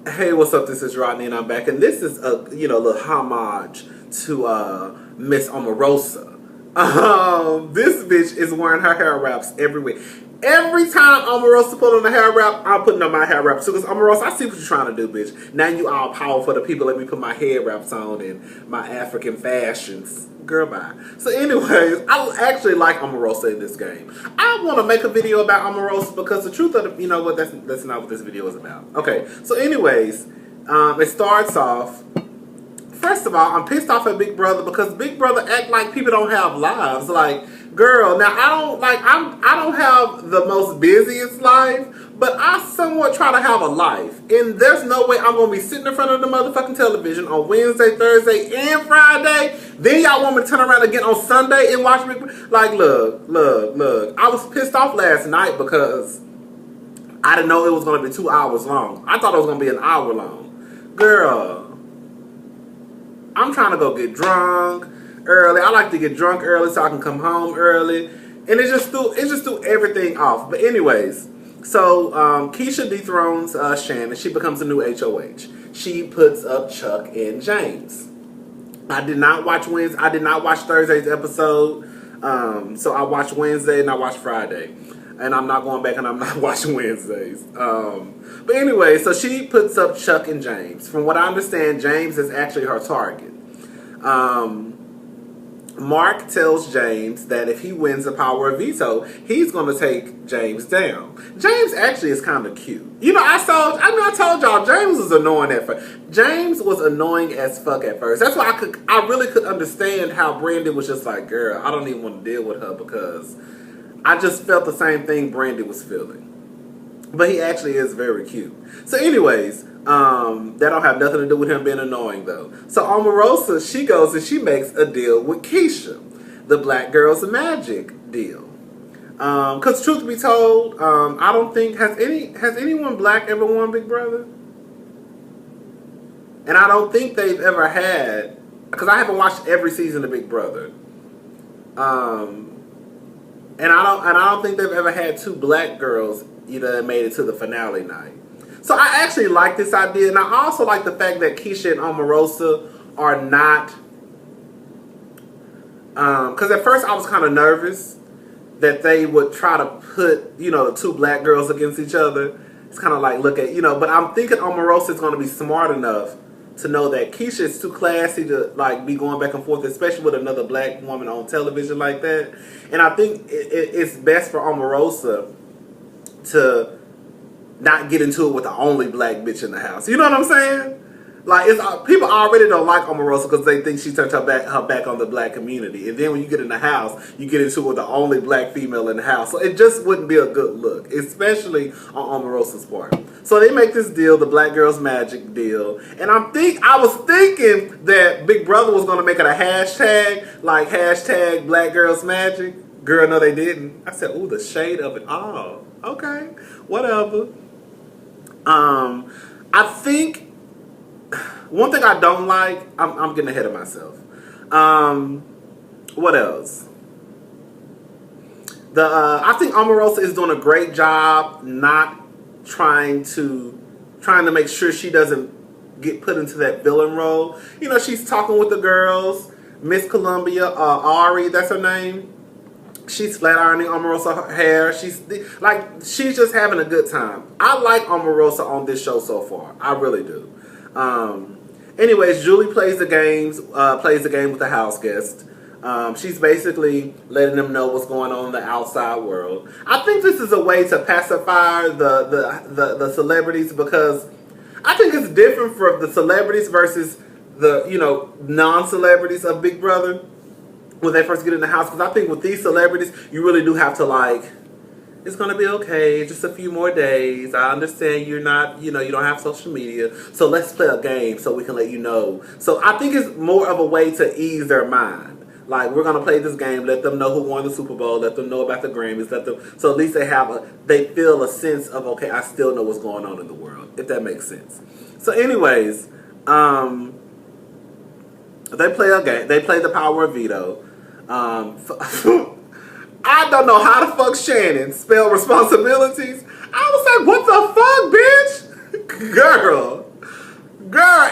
Hey, what's up? This is Rodney, and I'm back. And this is a little homage to Miss Omarosa. This bitch is wearing her hair wraps every week. Every time Omarosa put on a hair wrap, I'm putting on my hair wrap too. Because Omarosa, I see what you're trying to do, bitch. Now you all powerful the people. Let me put my head wraps on and my African fashions. Girl, bye. So anyways, I actually like Omarosa in this game. I want to make a video about Omarosa because the truth of the, you know what, that's not what this video is about. Okay, so anyways, it starts off. First of all, I'm pissed off at Big Brother because Big Brother act like people don't have lives. Like, girl, now I don't have the most busiest life, but I somewhat try to have a life. And there's no way I'm gonna be sitting in front of the motherfucking television on Wednesday, Thursday, and Friday. Then y'all want me to turn around again on Sunday and watch Big Brother? Like, look. I was pissed off last night because I didn't know it was gonna be 2 hours long. I thought it was gonna be an hour long. Girl, I'm trying to go get drunk early. I like to get drunk early so I can come home early. And it just threw everything off. But anyways, so Keisha dethrones Shannon. She becomes a new HOH. She puts up Chuck and James. I did not watch Wednesday. I did not watch Thursday's episode. So I watched Wednesday and I watched Friday. And I'm not going back and I'm not watching Wednesdays. But anyway, so she puts up Chuck and James. From what I understand, James is actually her target. Mark tells James that if he wins the power of veto, he's going to take James down. James actually is kind of cute. You know, I told y'all, James was annoying at first. James was annoying as fuck at first. That's why I really could understand how Brandon was just like, girl, I don't even want to deal with her because I just felt the same thing Brandon was feeling. But he actually is very cute. So anyways, that don't have nothing to do with him being annoying though. So Omarosa, she goes and she makes a deal with Keisha. The Black Girls Magic deal. Cause truth be told, I don't think, has anyone black ever won Big Brother? And I don't think they've ever had, because I haven't watched every season of Big Brother. And I don't think they've ever had two black girls that made it to the finale night. So I actually like this idea, and I also like the fact that Keisha and Omarosa are not. Because at first I was kind of nervous that they would try to put the two black girls against each other. It's kind of like look at but I'm thinking Omarosa is going to be smart enough to know that Keisha is too classy to like be going back and forth, especially with another black woman on television like that. And I think it's best for Omarosa to not get into it with the only black bitch in the house. You know what I'm saying? Like people already don't like Omarosa because they think she turned her back on the black community. And then when you get in the house, you get into it with the only black female in the house. So it just wouldn't be a good look, especially on Omarosa's part. So they make this deal, the Black Girls Magic deal. And I was thinking that Big Brother was going to make it a hashtag, like hashtag Black Girls Magic. Girl, no they didn't. I said, ooh, the shade of it all. Okay, whatever. I think one thing I don't like, I'm getting ahead of myself. What else? I think Omarosa is doing a great job not trying to make sure she doesn't get put into that villain role. She's talking with the girls. Miss Columbia, Ari, that's her name. She's flat ironing Omarosa hair. She's just having a good time. I like Omarosa on this show so far. I really do. Anyways, Julie plays the game with the house guest. She's basically letting them know what's going on in the outside world. I think this is a way to pacify the celebrities because I think it's different for the celebrities versus the non-celebrities of Big Brother when they first get in the house. Because I think with these celebrities, you really do have to it's going to be okay, just a few more days. I understand you're not, you don't have social media. So let's play a game so we can let you know. So I think it's more of a way to ease their mind. Like, we're going to play this game, let them know who won the Super Bowl, let them know about the Grammys, so at least they feel a sense of, okay, I still know what's going on in the world, if that makes sense. So anyways, they play a game, they play the power of veto. I don't know how the fuck Shannon spelled responsibilities. I was like, what the fuck, bitch? Girl. Girl,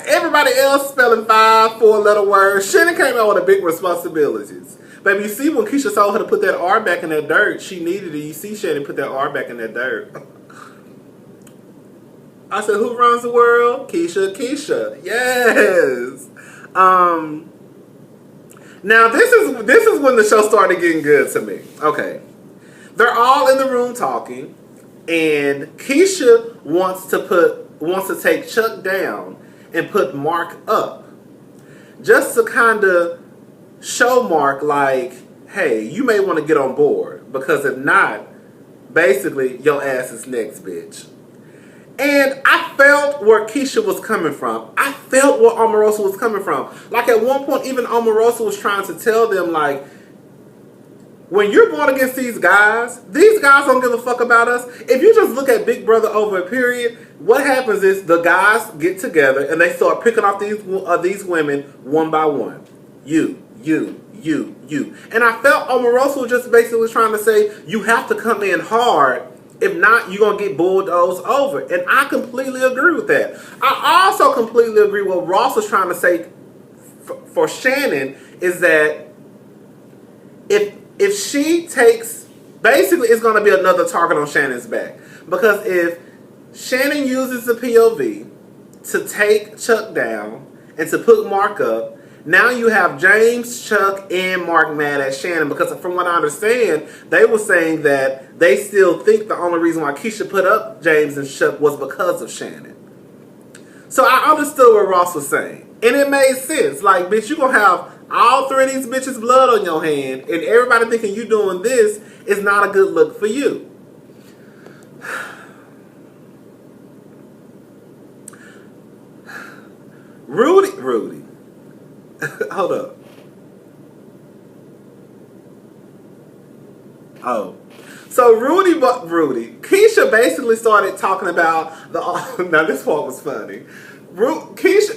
everybody else spelling 5 4-letter words. Shannon came out with the big responsibilities. Baby, you see when Keisha told her to put that R back in that dirt, she needed it. You see Shannon put that R back in that dirt. I said, who runs the world? Keisha. Yes. Now this is when the show started getting good to me. Okay. They're all in the room talking, and Keisha wants to take Chuck down and put Mark up. Just to kind of show Mark like, hey, you may want to get on board, because if not, basically your ass is next, bitch. And I felt where Keisha was coming from. I felt where Omarosa was coming from. Like at one point, even Omarosa was trying to tell them, like, when you're going against these guys don't give a fuck about us. If you just look at Big Brother over a period, what happens is the guys get together and they start picking off these women one by one. You. And I felt Omarosa was just basically trying to say, you have to come in hard. If not, you're going to get bulldozed over. And I completely agree with that. I also completely agree with what Ross was trying to say for Shannon, is that if she takes, basically it's going to be another target on Shannon's back. Because if Shannon uses the POV to take Chuck down and to put Mark up, now you have James, Chuck, and Mark mad at Shannon, because from what I understand, they were saying that they still think the only reason why Keisha put up James and Chuck was because of Shannon. So I understood what Ross was saying. And it made sense. Like, bitch, you gonna have all 3 of these bitches' blood on your hand, and everybody thinking you doing this is not a good look for you. Rudy. Hold up. Oh. So Rudy, Keisha basically started talking about now this part was funny. Keisha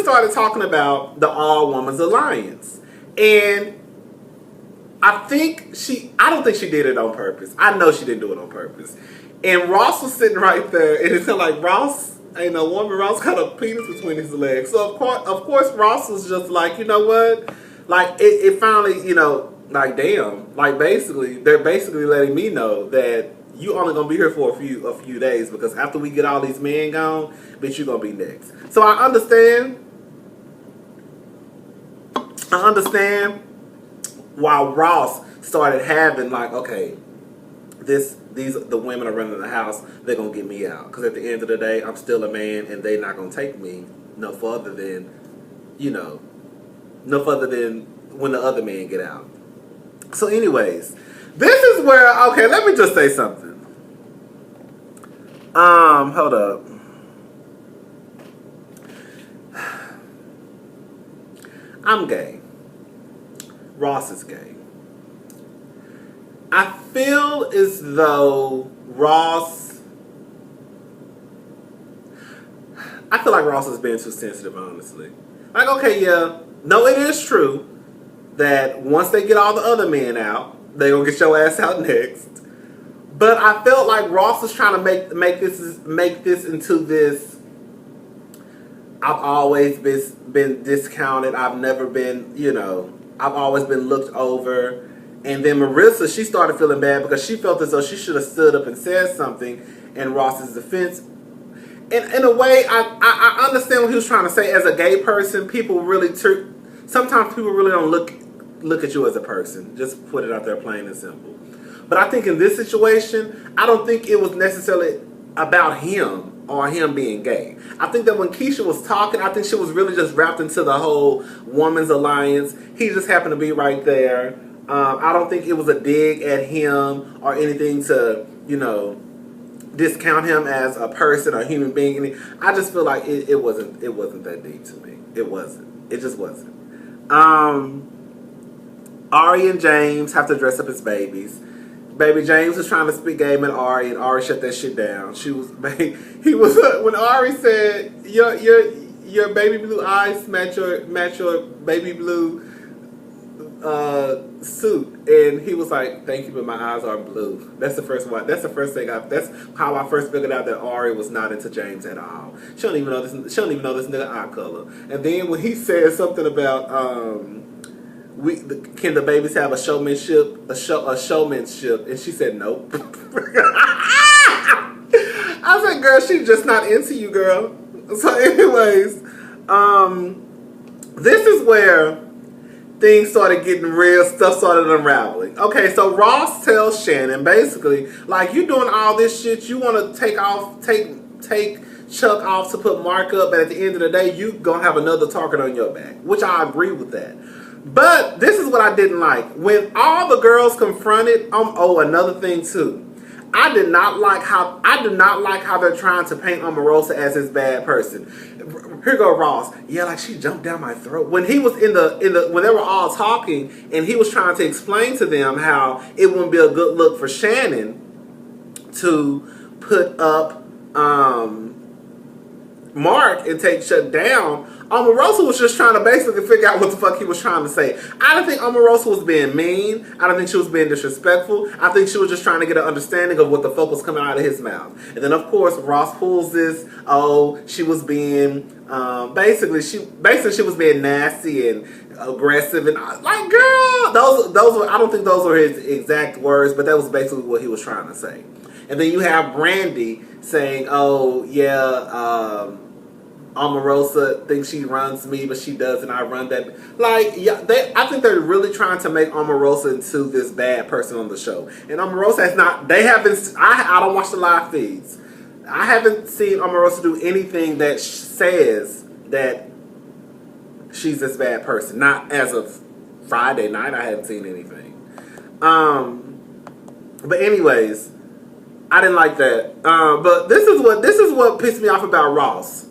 started talking about the All Women's Alliance. And I don't think she did it on purpose. I know she didn't do it on purpose. And Ross was sitting right there, and it's kind of like, Ross ain't no woman. Ross got a penis between his legs. So of course Ross was just like, you know what? Like it finally, like damn. Like they're basically letting me know that you only gonna be here for a few days, because after we get all these men gone, bitch, you gonna be next. So I understand why Ross started having like, okay, the women are running the house, they're gonna get me out, because at the end of the day, I'm still a man, and they're not gonna take me no further than when the other men get out. So anyways, this is where, okay, let me just say something. Hold up. I'm gay. Ross is gay. I feel as though I feel like Ross is being too sensitive, honestly. Like, okay, yeah, no, it is true that once they get all the other men out, they gonna get your ass out next. But I felt like Ross was trying to make this into this. I've always been discounted. I've never been, I've always been looked over. And then Marissa, she started feeling bad because she felt as though she should have stood up and said something in Ross's defense. And in a way, I understand what he was trying to say. As a gay person, sometimes people really don't look at you as a person. Just put it out there plain and simple. But I think in this situation, I don't think it was necessarily about him or him being gay. I think that when Keisha was talking, I think she was really just wrapped into the whole woman's alliance. He just happened to be right there. I don't think it was a dig at him or anything to, discount him as a person or human being. I just feel like it wasn't that deep to me. It wasn't. It just wasn't. Ari and James have to dress up as babies. Baby James was trying to spit game at Ari, and Ari shut that shit down. When Ari said your baby blue eyes match your baby blue suit, and he was like, "Thank you, but my eyes are blue." That's the first one. That's the first thing. That's how I first figured out that Ari was not into James at all. She don't even know this. She don't even know this nigga eye color. And then when he said something about can the babies have a showmanship, a showmanship, and she said nope. I said, girl, she's just not into you, girl. So, anyways, this is where things started getting real, stuff started unraveling. Okay, so Ross tells Shannon basically, like, you doing all this shit, you want to take Chuck off to put Mark up, but at the end of the day, you gonna have another target on your back, which I agree with that. But this is what I didn't like. When all the girls confronted, another thing too. I do not like how they're trying to paint Omarosa as this bad person. Here go Ross. Yeah, like she jumped down my throat. When he was when they were all talking and he was trying to explain to them how it wouldn't be a good look for Shannon to put up Mark and take Chuck down, Omarosa was just trying to basically figure out what the fuck he was trying to say. I don't think Omarosa was being mean. I don't think she was being disrespectful. I think she was just trying to get an understanding of what the fuck was coming out of his mouth. And then, of course, Ross pulls this, she was being, basically she was being nasty and aggressive. And like, girl, those were, I don't think those were his exact words, but that was basically what he was trying to say. And then you have Brandy saying, Omarosa thinks she runs me, but she doesn't. I run that. Like, yeah, I think they're really trying to make Omarosa into this bad person on the show. And Omarosa has not. They haven't. I don't watch the live feeds. I haven't seen Omarosa do anything that says that she's this bad person. Not as of Friday night. I haven't seen anything. But anyways, I didn't like that. But this is what pissed me off about Ross.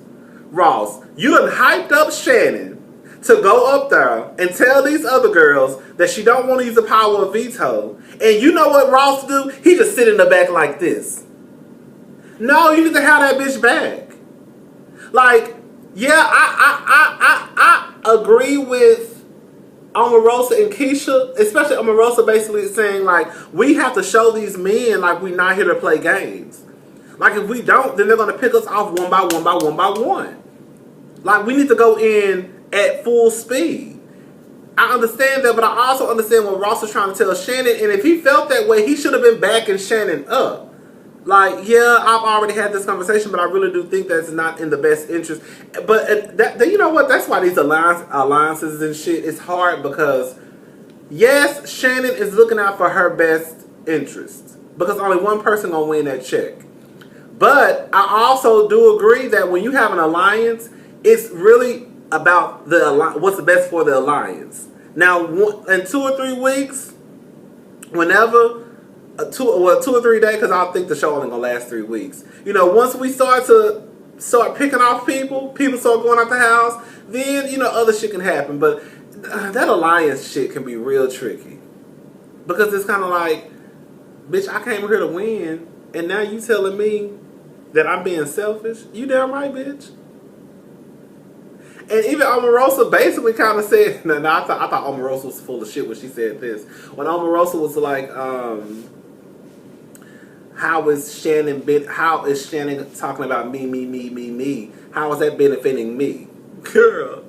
Ross, you done hyped up Shannon to go up there and tell these other girls that she don't want to use the power of veto. And you know what Ross do? He just sit in the back like this. No, you need to have that bitch back. Like, yeah, I agree with Omarosa and Keisha, especially Omarosa basically saying, like, we have to show these men like we're not here to play games. Like, if we don't, then they're going to pick us off one by one by one by one. Like, we need to go in at full speed. I understand that, but I also understand what Ross was trying to tell Shannon, and if he felt that way, he should have been backing Shannon up. Like, yeah, I've already had this conversation, but I really do think that's not in the best interest. But you know what? That's why these alliances and shit is hard, because, yes, Shannon is looking out for her best interests, because only one person gonna win that check. But I also do agree that when you have an alliance, it's really about what's the best for the alliance. Now, in 2 or 3 weeks, whenever, 2 or 3 days, because I think the show only gonna last 3 weeks. You know, once we start picking off people start going out the house, then, you know, other shit can happen. But that alliance shit can be real tricky, because it's kind of like, bitch, I came here to win, and now you telling me that I'm being selfish? You damn right, bitch. And even Omarosa basically kind of said, I thought Omarosa was full of shit when she said this. When Omarosa was like, how is Shannon talking about me? How is that benefiting me? Girl,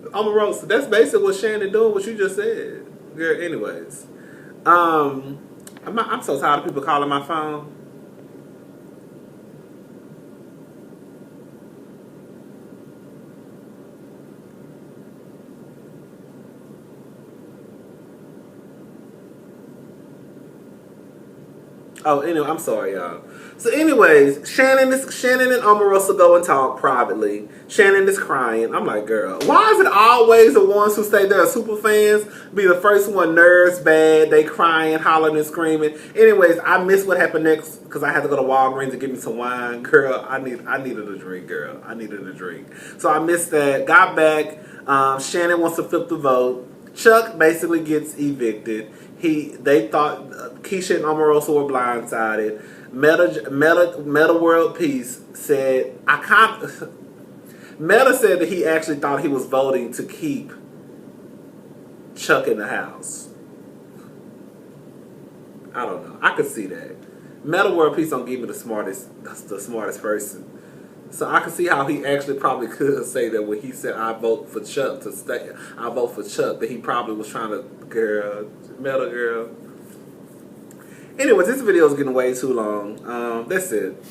Omarosa, that's basically what Shannon doing, what you just said. Girl, anyways. I'm so tired of people calling my phone. Oh, anyway, I'm sorry, y'all. So anyways, Shannon and Omarosa go and talk privately. Shannon is crying. I'm like, girl, why is it always the ones who say they're super fans be the first one nerves bad, they crying, hollering and screaming? Anyways, I missed what happened next because I had to go to Walgreens to get me some wine. Girl, I needed a drink, girl. I needed a drink. So I missed that. Got back. Shannon wants to flip the vote. Chuck basically gets evicted. They thought Keisha and Omarosa were blindsided. Meta World Peace said Meta said that he actually thought he was voting to keep Chuck in the house. I don't know. I could see that. Metal World Peace don't give me the smartest person. So I can see how he actually probably could say that when he said I vote for Chuck to stay. I vote for Chuck, that he probably was trying to Metal Girl. Anyways, this video is getting way too long. That's it.